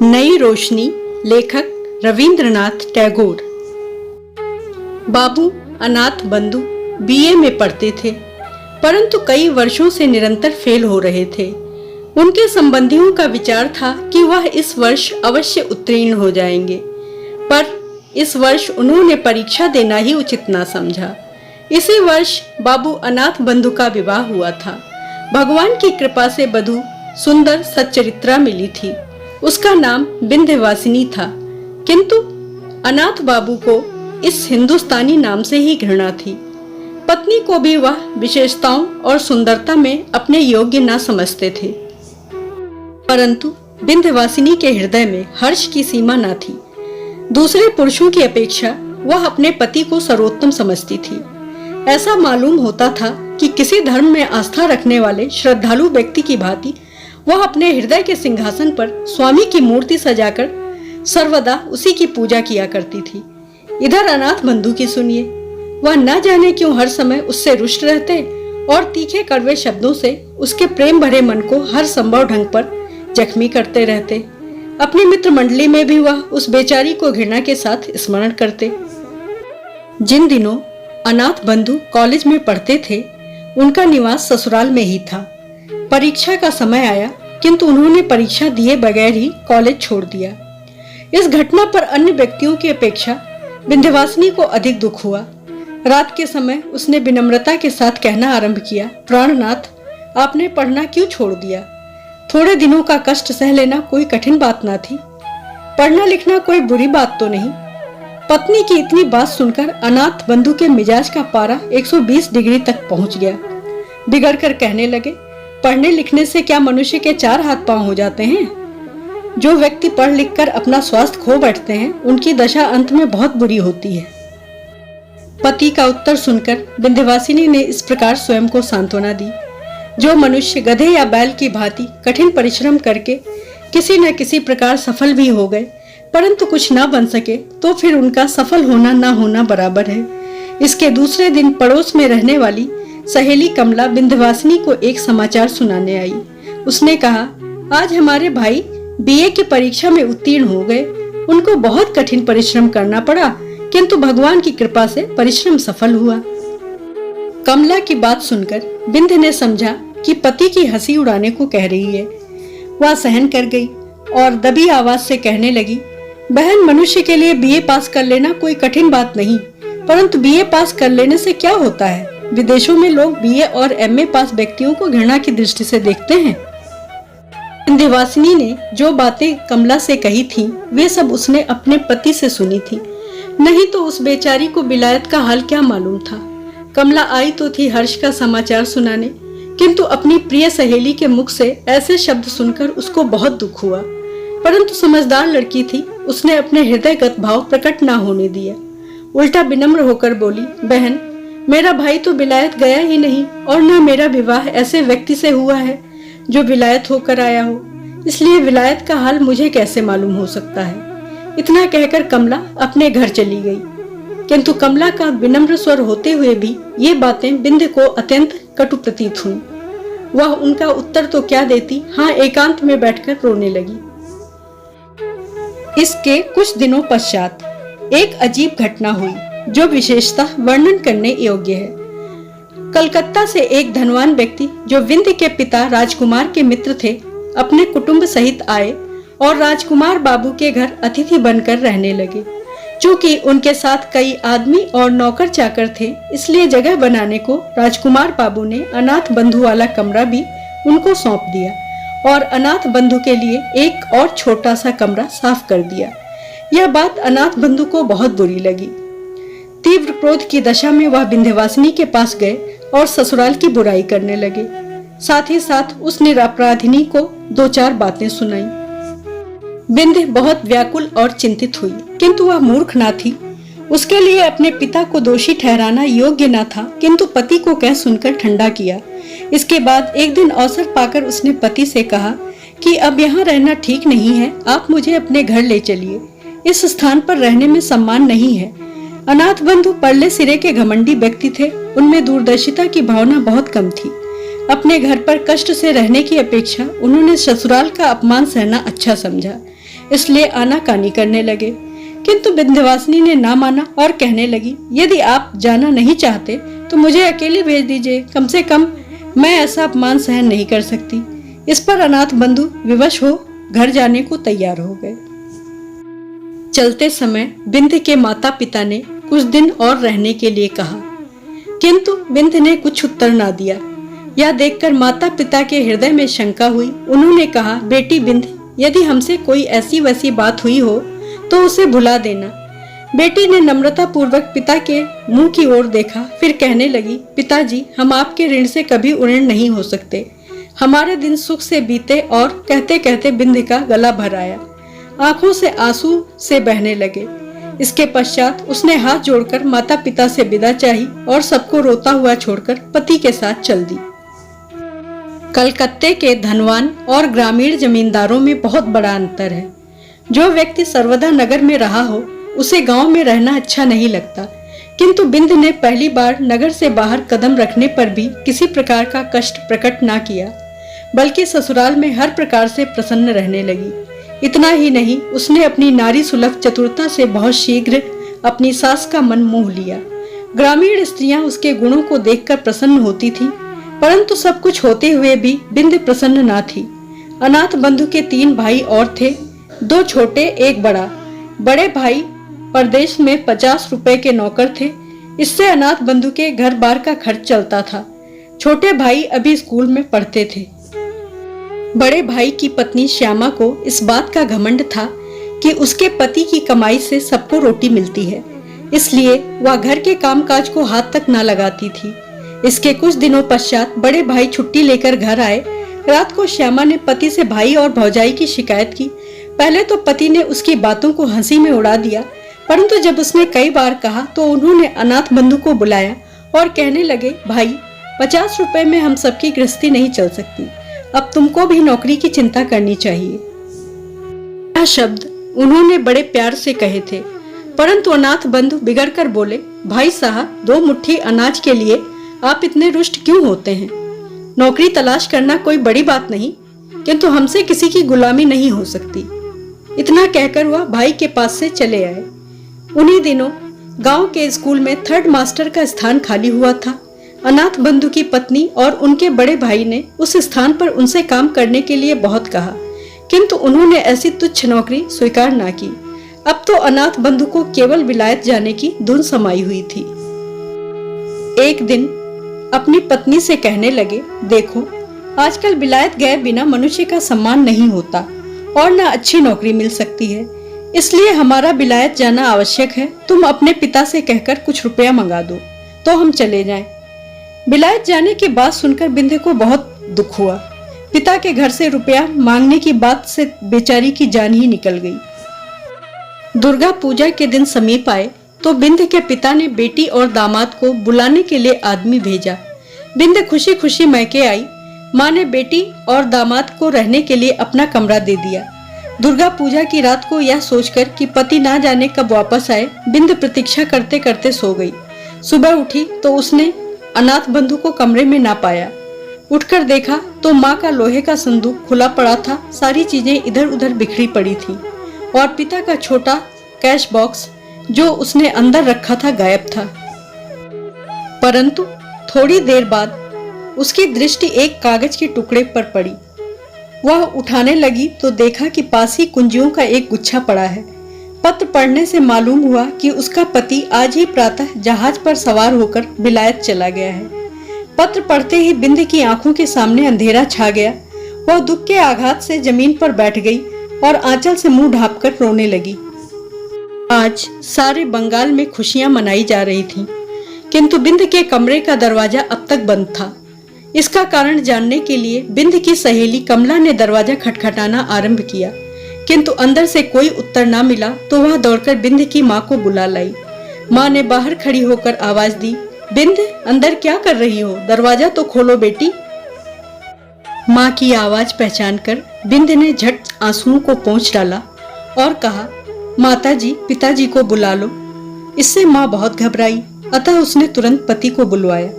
नई रोशनी, लेखक रविंद्रनाथ टैगोर। बाबू अनाथ बंधु बीए में पढ़ते थे, परंतु कई वर्षों से निरंतर फेल हो रहे थे। उनके संबंधियों का विचार था कि वह इस वर्ष अवश्य उत्तीर्ण हो जाएंगे, पर इस वर्ष उन्होंने परीक्षा देना ही उचित ना समझा। इसी वर्ष बाबू अनाथ बंधु का विवाह हुआ था। भगवान की कृपा से वधू सुंदर सच्चरित्रा मिली थी। उसका नाम विंध्यवासिनी था, किंतु अनाथ बाबू को इस हिंदुस्तानी नाम से ही घृणा थी। पत्नी को भी वह विशेषताओं और सुंदरता में अपने योग्य न समझते थे, परंतु विंध्यवासिनी के हृदय में हर्ष की सीमा न थी। दूसरे पुरुषों की अपेक्षा वह अपने पति को सर्वोत्तम समझती थी। ऐसा मालूम होता था कि किसी धर्म में आस्था रखने वाले श्रद्धालु व्यक्ति की भांति वह अपने हृदय के सिंहासन पर स्वामी की मूर्ति सजाकर सर्वदा उसी की पूजा किया करती थी। इधर अनाथ बंधु की सुनिए, वह न जाने क्यों हर समय उससे रुष्ट रहते और तीखे कड़वे शब्दों से उसके प्रेम भरे मन को हर संभव ढंग पर जख्मी करते रहते। अपनी मित्र मंडली में भी वह उस बेचारी को घृणा के साथ स्मरण करते। जिन दिनों अनाथ बंधु कॉलेज में पढ़ते थे, उनका निवास ससुराल में ही था। परीक्षा का समय आया, किंतु उन्होंने परीक्षा दिए बगैर ही कॉलेज छोड़ दिया। इस घटना पर अन्य व्यक्तियों की अपेक्षा विंध्यवासिनी को अधिक दुख हुआ। रात के समय उसने विनम्रता के साथ कहना आरंभ किया, प्राणनाथ, आपने पढ़ना क्यों छोड़ दिया? थोड़े दिनों का कष्ट सह लेना कोई कठिन बात ना थी। पढ़ना लिखना कोई बुरी बात तो नहीं। पत्नी की इतनी बात सुनकर अनाथ बंधु के मिजाज का पारा 120 डिग्री तक पहुंच गया। बिगड़ कर कहने लगे, पढ़ने लिखने से क्या मनुष्य के 4 हाथ पांव हो जाते हैं? जो व्यक्ति पढ़ लिख कर अपना स्वास्थ्य खो बैठते हैं, उनकी दशा अंत में बहुत बुरी होती है। पति का उत्तर सुनकर विंध्यवासिनी ने इस प्रकार स्वयं को सांत्वना दी, जो मनुष्य गधे या बैल की भांति कठिन परिश्रम करके किसी न किसी प्रकार सफल भी हो गए, परंतु कुछ न बन सके, तो फिर उनका सफल होना न होना बराबर है। इसके दूसरे दिन पड़ोस में रहने वाली सहेली कमला विंध्यवासिनी को एक समाचार सुनाने आई। उसने कहा, आज हमारे भाई बीए की परीक्षा में उत्तीर्ण हो गए। उनको बहुत कठिन परिश्रम करना पड़ा, किंतु भगवान की कृपा से परिश्रम सफल हुआ। कमला की बात सुनकर विंध्य ने समझा कि पति की हंसी उड़ाने को कह रही है। वह सहन कर गई और दबी आवाज से कहने लगी, बहन, मनुष्य के लिए बीए पास कर लेना कोई कठिन बात नहीं, परंतु बीए पास कर लेने से क्या होता है? विदेशों में लोग बीए और एमए पास व्यक्तियों को घृणा की दृष्टि से देखते हैं। विंध्यवासिनी ने जो बातें कमला से कही थीं, वे सब उसने अपने पति से सुनी थी। नहीं तो उस बेचारी को विलायत का हाल क्या मालूम था। कमला आई तो थी हर्ष का समाचार सुनाने, किंतु अपनी प्रिय सहेली के मुख से ऐसे शब्द सुनकर उसको बहुत दुख हुआ। परंतु समझदार लड़की थी, उसने अपने हृदयगत भाव प्रकट ना होने दिया। उल्टा विनम्र होकर बोली, बहन, मेरा भाई तो विलायत गया ही नहीं और न मेरा विवाह ऐसे व्यक्ति से हुआ है जो विलायत होकर आया हो, इसलिए विलायत का हाल मुझे कैसे मालूम हो सकता है। इतना कहकर कमला अपने घर चली गई, किंतु कमला का विनम्र स्वर होते हुए भी ये बातें विंध्य को अत्यंत कटु प्रतीत हुई। वह उनका उत्तर तो क्या देती, हाँ, एकांत में बैठकर रोने लगी। इसके कुछ दिनों पश्चात एक अजीब घटना हुई जो विशेषतः वर्णन करने योग्य है। कलकत्ता से एक धनवान व्यक्ति, जो विंध्य के पिता राजकुमार के मित्र थे, अपने कुटुंब सहित आए और राजकुमार बाबू के घर अतिथि बनकर रहने लगे। चूंकि उनके साथ कई आदमी और नौकर चाकर थे, इसलिए जगह बनाने को राजकुमार बाबू ने अनाथ बंधु वाला कमरा भी उनको सौंप दिया और अनाथ बंधु के लिए एक और छोटा सा कमरा साफ कर दिया। यह बात अनाथ बंधु को बहुत बुरी लगी। तीव्र क्रोध की दशा में वह विंध्यवासिनी के पास गए और ससुराल की बुराई करने लगे। साथ ही साथ उस निरपराधिनी को 2-4 बातें सुनाई। विंध्य बहुत व्याकुल और चिंतित हुई, किंतु वह मूर्ख ना थी। उसके लिए अपने पिता को दोषी ठहराना योग्य न था, किंतु पति को कह सुनकर ठंडा किया। इसके बाद एक दिन अवसर पाकर उसने पति से कहा कि अब यहाँ रहना ठीक नहीं है, आप मुझे अपने घर ले चलिए। इस स्थान पर रहने में सम्मान नहीं है। अनाथ बंधु परले सिरे के घमंडी व्यक्ति थे, उनमें दूरदर्शिता की भावना बहुत कम थी। अपने घर पर कष्ट से रहने की अपेक्षा उन्होंने ससुराल का अपमान सहना अच्छा समझा। इसलिए आनाकानी करने लगे, किंतु विंध्यवासिनी ने ना माना और कहने लगी, यदि आप जाना नहीं चाहते तो मुझे अकेले भेज दीजिए, कम से कम मैं ऐसा अपमान सहन नहीं कर सकती। इस पर अनाथ बंधु विवश हो घर जाने को तैयार हो गए। चलते समय बिंध्य के माता पिता ने कुछ दिन और रहने के लिए कहा, किंतु बिंध्य ने कुछ उत्तर ना दिया। यह देखकर माता पिता के हृदय में शंका हुई। उन्होंने कहा, बेटी बिंध्य, यदि हमसे कोई ऐसी वैसी बात हुई हो तो उसे भुला देना। बेटी ने नम्रता पूर्वक पिता के मुंह की ओर देखा, फिर कहने लगी, पिताजी, हम आपके ऋण से कभी ऋणी नहीं हो सकते। हमारे दिन सुख से बीते। और कहते कहते बिंध्य का गला भर आया, आंखों से आंसू से बहने लगे। इसके पश्चात उसने हाथ जोड़कर माता पिता से विदा चाही और सबको रोता हुआ छोड़कर पति के साथ चल दी। कलकत्ते के धनवान और ग्रामीण जमींदारों में बहुत बड़ा अंतर है। जो व्यक्ति सर्वदा नगर में रहा हो उसे गांव में रहना अच्छा नहीं लगता, किंतु बिंध्य ने पहली बार नगर से बाहर कदम रखने पर भी किसी प्रकार का कष्ट प्रकट ना किया, बल्कि ससुराल में हर प्रकार से प्रसन्न रहने लगी। इतना ही नहीं, उसने अपनी नारी सुलभ चतुरता से बहुत शीघ्र अपनी सास का मन मोह लिया। ग्रामीण स्त्रियां उसके गुणों को देखकर प्रसन्न होती थीं, परंतु सब कुछ होते हुए भी बिंध्य प्रसन्न ना थी। अनाथ बंधु के 3 भाई और थे, 2 छोटे एक बड़ा। बड़े भाई परदेश में 50 रुपए के नौकर थे, इससे अनाथ बंधु के घर बार का खर्च चलता था। छोटे भाई अभी स्कूल में पढ़ते थे। बड़े भाई की पत्नी श्यामा को इस बात का घमंड था कि उसके पति की कमाई से सबको रोटी मिलती है, इसलिए वह घर के कामकाज को हाथ तक न लगाती थी। इसके कुछ दिनों पश्चात बड़े भाई छुट्टी लेकर घर आए। रात को श्यामा ने पति से भाई और भौजाई की शिकायत की। पहले तो पति ने उसकी बातों को हंसी में उड़ा दिया, परंतु जब उसने कई बार कहा तो उन्होंने अनाथ बंधु को बुलाया और कहने लगे, भाई, 50 रुपए में हम सबकी गृहस्थी नहीं चल सकती। अब तुमको भी नौकरी की चिंता करनी चाहिए। यह शब्द उन्होंने बड़े प्यार से कहे थे, परंतु अनाथ बंधु बिगड़कर बोले, भाई साहब, 2 मुट्ठी अनाज के लिए आप इतने रुष्ट क्यों होते हैं? नौकरी तलाश करना कोई बड़ी बात नहीं, किंतु हमसे किसी की गुलामी नहीं हो सकती। इतना कहकर वह भाई के पास से चले आए। उन्हीं दिनों गांव के स्कूल में 3rd मास्टर का स्थान खाली हुआ था। अनाथ बंधु की पत्नी और उनके बड़े भाई ने उस स्थान पर उनसे काम करने के लिए बहुत कहा, किंतु उन्होंने ऐसी तुच्छ नौकरी स्वीकार ना की। अब तो अनाथ बंधु को केवल विलायत जाने की धुन समाई हुई थी। एक दिन अपनी पत्नी से कहने लगे, देखो, आजकल विलायत गए बिना मनुष्य का सम्मान नहीं होता और न अच्छी नौकरी मिल सकती है, इसलिए हमारा विलायत जाना आवश्यक है। तुम अपने पिता से कहकर कुछ रुपया मंगा दो तो हम चले जाएं। विलायत जाने की बात सुनकर बिंध्य को बहुत दुख हुआ। पिता के घर से रुपया मांगने की बात से बेचारी की जान ही निकल गई। दुर्गा पूजा के दिन समीप आए तो बिंध्य के पिता ने बेटी और दामाद को बुलाने के लिए आदमी भेजा। बिंध्य खुशी खुशी मैके आई। माँ ने बेटी और दामाद को रहने के लिए अपना कमरा दे दिया। दुर्गा पूजा की रात को यह सोचकर कि पति ना जाने कब वापस आए, बिंध्य प्रतीक्षा करते करते सो गई। सुबह उठी तो उसने अनाथ बंधु को कमरे में ना पाया। उठकर देखा तो माँ का लोहे का संदूक खुला पड़ा था। सारी चीजें इधर उधर बिखरी पड़ी थी और पिता का छोटा कैश बॉक्स जो उसने अंदर रखा था गायब था। परंतु थोड़ी देर बाद उसकी दृष्टि एक कागज के टुकड़े पर पड़ी। वह उठाने लगी तो देखा कि पास ही कुंजियों का एक गुच्छा पड़ा है। पत्र पढ़ने से मालूम हुआ कि उसका पति आज ही प्रातः जहाज पर सवार होकर विलायत चला गया है। पत्र पढ़ते ही बिंध्य की आंखों के सामने अंधेरा छा गया। वह दुख के आघात से जमीन पर बैठ गई और आंचल से मुंह ढांपकर रोने लगी। आज सारे बंगाल में खुशियां मनाई जा रही थीं, किंतु बिंध्य के कमरे का दरवाजा अब तक बंद था। इसका कारण जानने के लिए बिंध्य की सहेली कमला ने दरवाजा खटखटाना आरंभ किया, किंतु अंदर से कोई उत्तर ना मिला तो वह दौड़कर बिंध्य की माँ को बुला लाई। माँ ने बाहर खड़ी होकर आवाज दी, बिंध्य, अंदर क्या कर रही हो? दरवाजा तो खोलो बेटी। माँ की आवाज पहचानकर बिंध्य ने झट आंसुओं को पोंछ डाला और कहा, माताजी, पिताजी को बुला लो। इससे माँ बहुत घबराई, अतः उसने तुरंत पति को बुलवाया।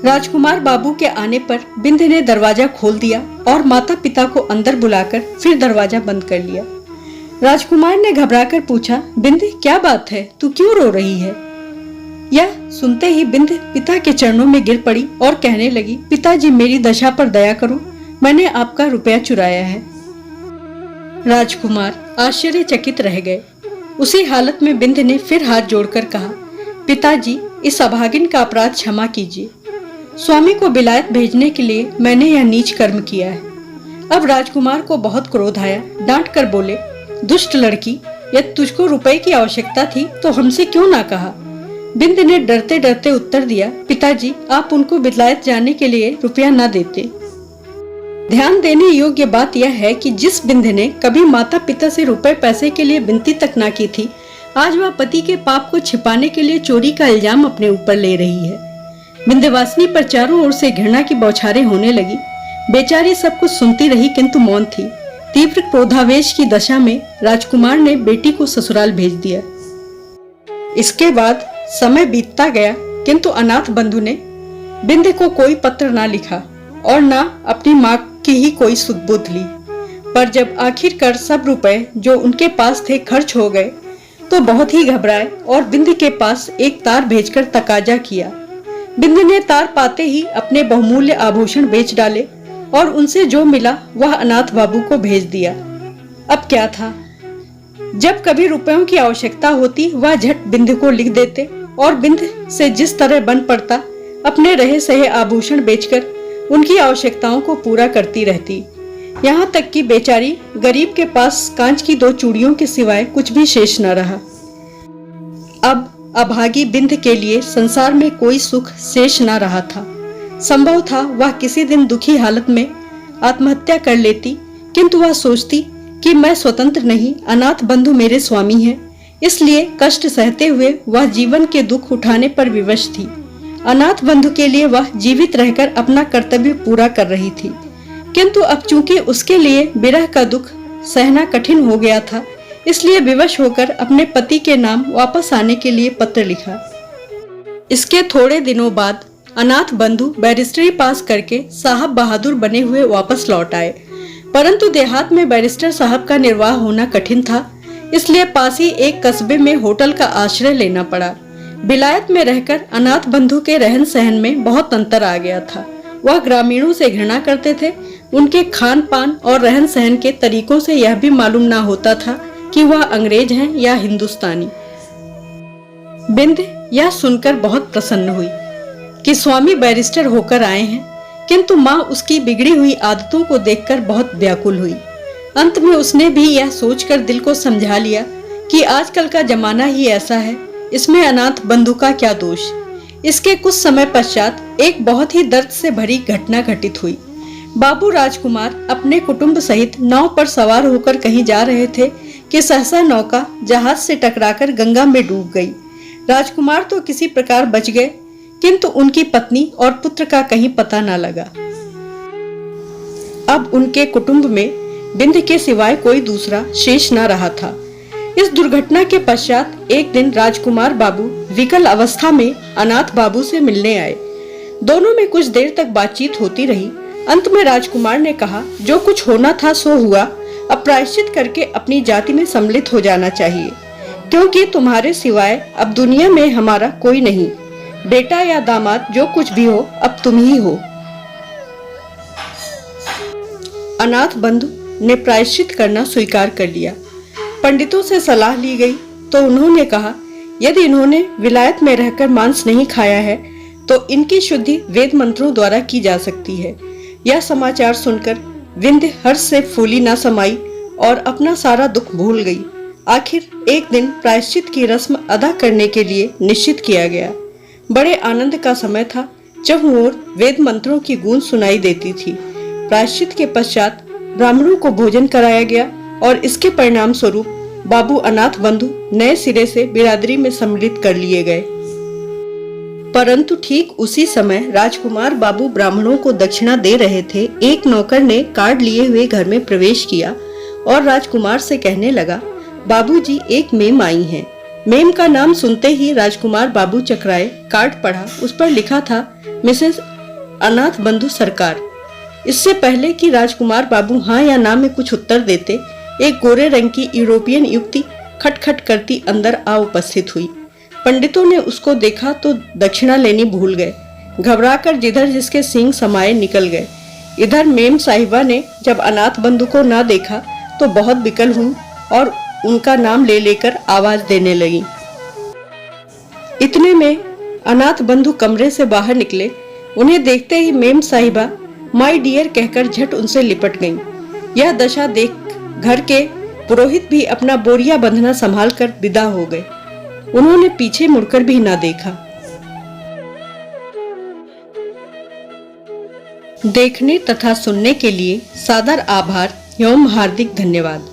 राजकुमार बाबू के आने पर बिंध्य ने दरवाजा खोल दिया और माता पिता को अंदर बुलाकर फिर दरवाजा बंद कर लिया। राजकुमार ने घबराकर पूछा, बिंदे क्या बात है, तू क्यों रो रही है? यह सुनते ही बिंदे पिता के चरणों में गिर पड़ी और कहने लगी, पिताजी मेरी दशा पर दया करो, मैंने आपका रुपया चुराया है। राजकुमार आश्चर्यचकित रह गए। उसी हालत में बिंदे ने फिर हाथ जोड़कर कहा, पिताजी इस अभागिन का अपराध क्षमा कीजिए। स्वामी को बिलायत भेजने के लिए मैंने यह नीच कर्म किया है। अब राजकुमार को बहुत क्रोध आया। डांट कर बोले, दुष्ट लड़की, यदि तुझको रुपए की आवश्यकता थी तो हमसे क्यों ना कहा? बिंदे ने डरते डरते उत्तर दिया, पिताजी आप उनको बिलायत जाने के लिए रुपया न देते। ध्यान देने योग्य बात यह है कि जिस बिंदे ने कभी माता पिता से रुपए पैसे के लिए विनती तक ना की थी, आज वह पति के पाप को छिपाने के लिए चोरी का इल्जाम अपने ऊपर ले रही है। विंध्यवासिनी पर चारों ओर से घृणा की बौछारें होने लगी। बेचारी सब कुछ सुनती रही किंतु मौन थी। तीव्र क्रोधावेश की दशा में राजकुमार ने बेटी को ससुराल भेज दिया। इसके बाद समय बीतता गया किंतु अनाथ बंधु ने बिंदे को कोई पत्र ना लिखा और ना अपनी माँ की ही कोई सुध-बुध ली। पर जब आखिरकार सब रुपए जो उनके पास थे खर्च हो गए तो बहुत ही घबराए और बिंदे के पास एक तार भेजकर तकाजा किया। बिंदे ने तार पाते ही अपने बहुमूल्य आभूषण बेच डाले और उनसे जो मिला वह अनाथ बाबू को भेज दिया। अब क्या था, जब कभी रुपयों की आवश्यकता होती वह झट बिंदे को लिख देते और बिंदे से जिस तरह बन पड़ता अपने रहे सहे आभूषण बेचकर उनकी आवश्यकताओं को पूरा करती रहती। यहाँ तक कि बेचारी गरीब के पास कांच की 2 चूड़ियों के सिवाय कुछ भी शेष न रहा। अब अभागी बिंद के लिए संसार में कोई सुख शेष न रहा था। संभव था वह किसी दिन दुखी हालत में आत्महत्या कर लेती, किंतु वह सोचती कि मैं स्वतंत्र नहीं, अनाथ बंधु मेरे स्वामी हैं, इसलिए कष्ट सहते हुए वह जीवन के दुख उठाने पर विवश थी। अनाथ बंधु के लिए वह जीवित रहकर अपना कर्तव्य पूरा कर रही थी, किंतु अब चूंकि उसके लिए विरह का दुख सहना कठिन हो गया था, इसलिए विवश होकर अपने पति के नाम वापस आने के लिए पत्र लिखा। इसके थोड़े दिनों बाद अनाथ बंधु बैरिस्टरी पास करके साहब बहादुर बने हुए वापस लौट आए, परंतु देहात में बैरिस्टर साहब का निर्वाह होना कठिन था, इसलिए पास ही एक कस्बे में होटल का आश्रय लेना पड़ा। बिलायत में रहकर अनाथ बंधु के रहन सहन में बहुत अंतर आ गया था। वह ग्रामीणों से घृणा करते थे। उनके खान पान और रहन सहन के तरीकों से यह भी मालूम ना होता था कि वह अंग्रेज हैं या हिंदुस्तानी। बिंद यह सुनकर बहुत प्रसन्न हुई कि स्वामी बैरिस्टर होकर आए हैं, किंतु माँ उसकी बिगड़ी हुई आदतों को देखकर बहुत व्याकुल हुई। अंत में उसने भी यह सोचकर दिल को समझा लिया कि आजकल का जमाना ही ऐसा है, इसमें अनाथ बंधु का क्या दोष। इसके कुछ समय पश्चात एक बहुत ही दर्द से भरी घटना घटित हुई। बाबू राजकुमार अपने कुटुंब सहित नाव पर सवार होकर कहीं जा रहे थे कि सहसा नौका जहाज से टकराकर गंगा में डूब गई। राजकुमार तो किसी प्रकार बच गए, किंतु उनकी पत्नी और पुत्र का कहीं पता न लगा। अब उनके कुटुंब में बिंद के सिवाय कोई दूसरा शेष न रहा था। इस दुर्घटना के पश्चात एक दिन राजकुमार बाबू विकल अवस्था में अनाथ बाबू से मिलने आए। दोनों में कुछ देर तक बातचीत होती रही। अंत में राजकुमार ने कहा, जो कुछ होना था सो हुआ, अब प्रायश्चित करके अपनी जाति में सम्मिलित हो जाना चाहिए, क्योंकि तुम्हारे सिवाय अब दुनिया में हमारा कोई नहीं। बेटा या दामाद जो कुछ भी हो, अब तुम ही हो। अनाथ बंधु ने प्रायश्चित करना स्वीकार कर लिया। पंडितों से सलाह ली गई तो उन्होंने कहा, यदि इन्होंने विलायत में रहकर मांस नहीं खाया है तो इनकी शुद्धि वेद मंत्रों द्वारा की जा सकती है। यह समाचार सुनकर विंध्य हर्ष से फूली न समाई और अपना सारा दुख भूल गई। आखिर एक दिन प्रायश्चित की रस्म अदा करने के लिए निश्चित किया गया। बड़े आनंद का समय था। चहुं ओर वेद मंत्रों की गूंज सुनाई देती थी। प्रायश्चित के पश्चात ब्राह्मणों को भोजन कराया गया और इसके परिणाम स्वरूप बाबू अनाथ बंधु नए सिरे से बिरादरी में सम्मिलित कर लिए गए। परंतु ठीक उसी समय राजकुमार बाबू ब्राह्मणों को दक्षिणा दे रहे थे। एक नौकर ने कार्ड लिए हुए घर में प्रवेश किया और राजकुमार से कहने लगा, बाबूजी एक मेम आई हैं। मेम का नाम सुनते ही राजकुमार बाबू चकराए। कार्ड पढ़ा, उस पर लिखा था, मिसेस अनाथ बंधु सरकार। इससे पहले कि राजकुमार बाबू हाँ या ना में कुछ उत्तर देते, एक गोरे रंग की यूरोपियन युवती खटखट करती अंदर आ उपस्थित हुई। पंडितों ने उसको देखा तो दक्षिणा लेनी भूल गए। घबराकर जिधर जिसके सींग समाये निकल गए। इधर मेम साहिबा ने जब अनाथ बंधु को ना देखा तो बहुत विकल हुई और उनका नाम ले लेकर आवाज देने लगी। इतने में अनाथ बंधु कमरे से बाहर निकले। उन्हें देखते ही मेम साहिबा माय डियर कहकर झट उनसे लिपट गईं। यह दशा देख घर के पुरोहित भी अपना बोरिया बंधना संभाल कर विदा हो गए। उन्होंने पीछे मुड़कर भी ना देखा। देखने तथा सुनने के लिए सादर आभार एवं हार्दिक धन्यवाद।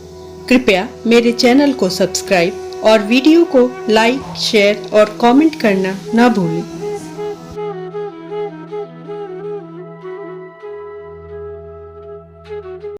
कृपया मेरे चैनल को सब्सक्राइब और वीडियो को लाइक, शेयर और कमेंट करना ना भूलें।